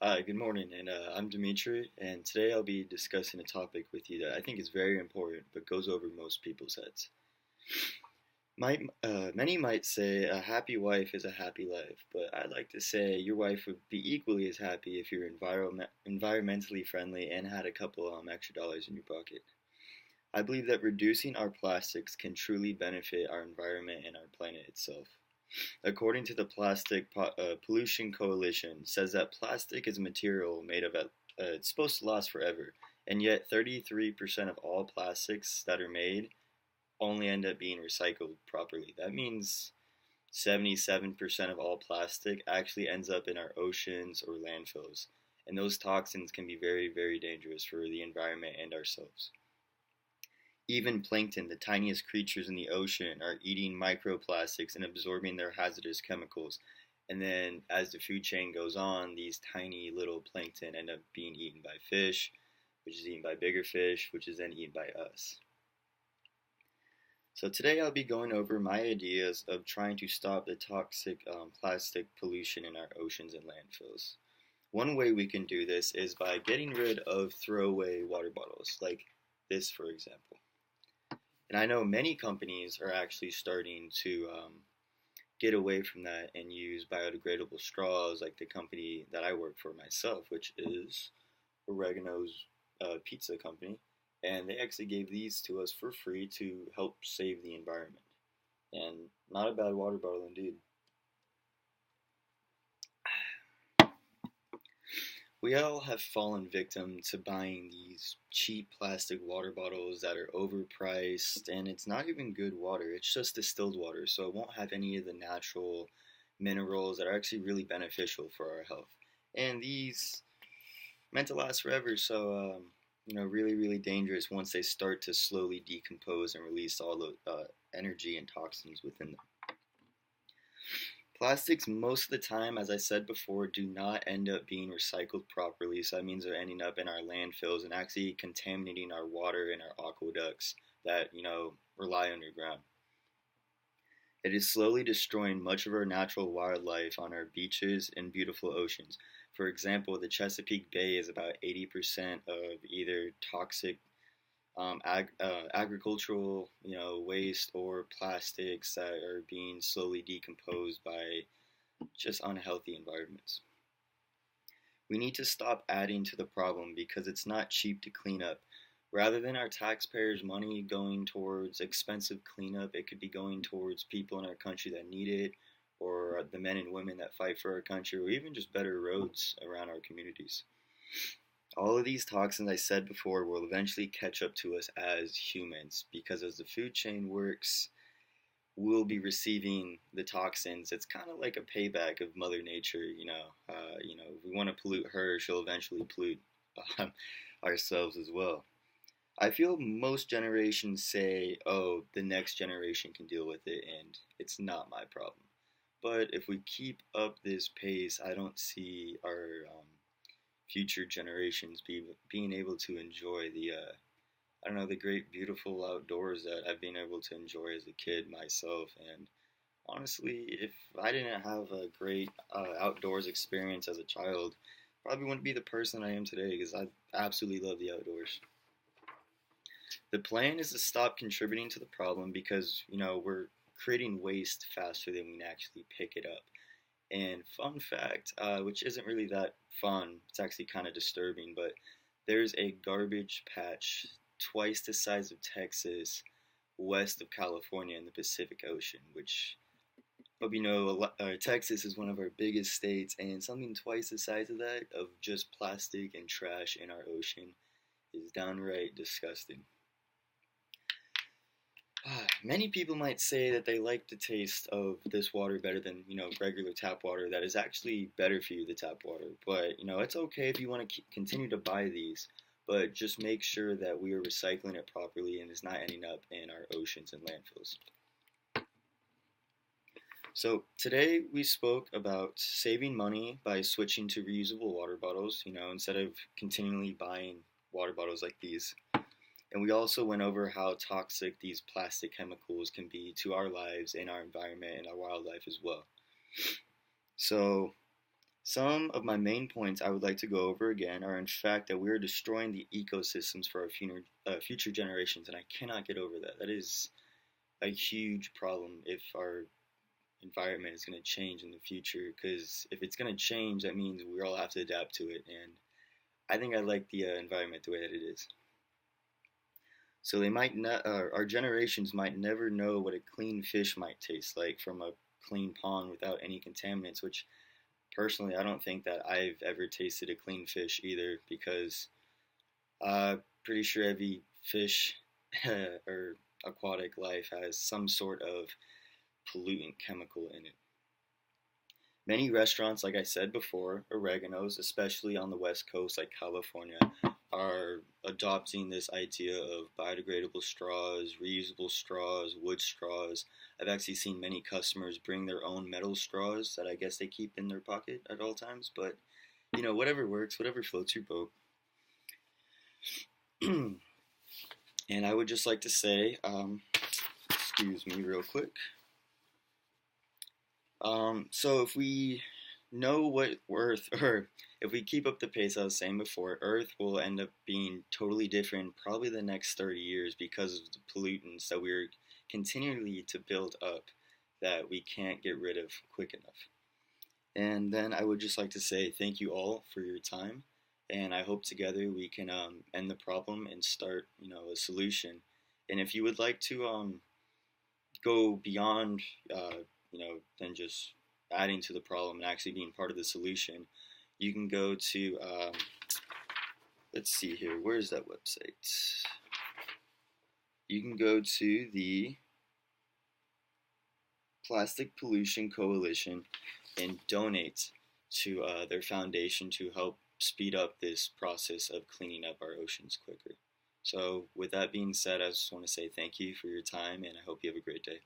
Hi, good morning, and I'm Dimitri, and today I'll be discussing a topic with you that I think is very important but goes over most people's heads. Many might say a happy wife is a happy life, but I'd like to say your wife would be equally as happy if you're environmentally friendly and had a couple extra dollars in your pocket. I believe that reducing our plastics can truly benefit our environment and our planet itself. According to the Pollution Coalition, says that plastic is a material made of it's supposed to last forever, and yet 33% of all plastics that are made only end up being recycled properly. That means 77% of all plastic actually ends up in our oceans or landfills, and those toxins can be very, very dangerous for the environment and ourselves. Even plankton, the tiniest creatures in the ocean, are eating microplastics and absorbing their hazardous chemicals. And then, as the food chain goes on, these tiny little plankton end up being eaten by fish, which is eaten by bigger fish, which is then eaten by us. So today I'll be going over my ideas of trying to stop the toxic plastic pollution in our oceans and landfills. One way we can do this is by getting rid of throwaway water bottles, like this, for example. And I know many companies are actually starting to get away from that and use biodegradable straws, like the company that I work for myself, which is Oregano's pizza company. And they actually gave these to us for free to help save the environment. And not a bad water bottle indeed. We all have fallen victim to buying these cheap plastic water bottles that are overpriced, and it's not even good water, it's just distilled water, so it won't have any of the natural minerals that are actually really beneficial for our health. And these meant to last forever, so really, really dangerous once they start to slowly decompose and release all the energy and toxins within them. Plastics, most of the time, as I said before, do not end up being recycled properly, so that means they're ending up in our landfills and actually contaminating our water and our aqueducts that, rely underground. It is slowly destroying much of our natural wildlife on our beaches and beautiful oceans. For example, the Chesapeake Bay is about 80% of either toxic agricultural, waste or plastics that are being slowly decomposed by just unhealthy environments. We need to stop adding to the problem because it's not cheap to clean up. Rather than our taxpayers' money going towards expensive cleanup, it could be going towards people in our country that need it, or the men and women that fight for our country, or even just better roads around our communities. All of these toxins, I said before, will eventually catch up to us as humans because as the food chain works, we'll be receiving the toxins. It's kind of like a payback of Mother Nature, if we want to pollute her, she'll eventually pollute ourselves as well. I feel most generations say, oh, the next generation can deal with it, and it's not my problem. But if we keep up this pace, I don't see our future generations being able to enjoy the great, beautiful outdoors that I've been able to enjoy as a kid myself. And honestly, if I didn't have a great outdoors experience as a child, probably wouldn't be the person I am today because I absolutely love the outdoors. The plan is to stop contributing to the problem because, we're creating waste faster than we can actually pick it up. And fun fact, which isn't really that fun, it's actually kind of disturbing, but there's a garbage patch twice the size of Texas, west of California in the Pacific Ocean, which, Texas is one of our biggest states, and something twice the size of that, of just plastic and trash in our ocean, is downright disgusting. Many people might say that they like the taste of this water better than, regular tap water. That is actually better for you, the tap water. But, it's okay if you want to continue to buy these, but just make sure that we are recycling it properly and it's not ending up in our oceans and landfills. So today we spoke about saving money by switching to reusable water bottles, instead of continually buying water bottles like these. And we also went over how toxic these plastic chemicals can be to our lives and our environment and our wildlife as well. So Some of my main points I would like to go over again are in fact that we are destroying the ecosystems for our future generations, and I cannot get over that. That is a huge problem if our environment is going to change in the future, because if it's going to change, that means we all have to adapt to it, and I think I like the environment the way that it is. So they might not, our generations might never know what a clean fish might taste like from a clean pond without any contaminants, which personally I don't think that I've ever tasted a clean fish either, because pretty sure every fish or aquatic life has some sort of pollutant chemical in it. Many restaurants, like I said before, oregano's, especially on the West Coast, like California, are adopting this idea of biodegradable straws, reusable straws, wood straws. I've actually seen many customers bring their own metal straws that I guess they keep in their pocket at all times. But, whatever works, whatever floats your boat. And I would just like to say, excuse me real quick. So if we know what Earth, or if we keep up the pace I was saying before, Earth will end up being totally different probably the next 30 years because of the pollutants that we're continually to build up that we can't get rid of quick enough. And then I would just like to say thank you all for your time, and I hope together we can end the problem and start, a solution. And if you would like to go beyond, than just adding to the problem and actually being part of the solution, you can go to, let's see here, where's that website? You can go to the Plastic Pollution Coalition and donate to their foundation to help speed up this process of cleaning up our oceans quicker. So with that being said, I just want to say thank you for your time, and I hope you have a great day.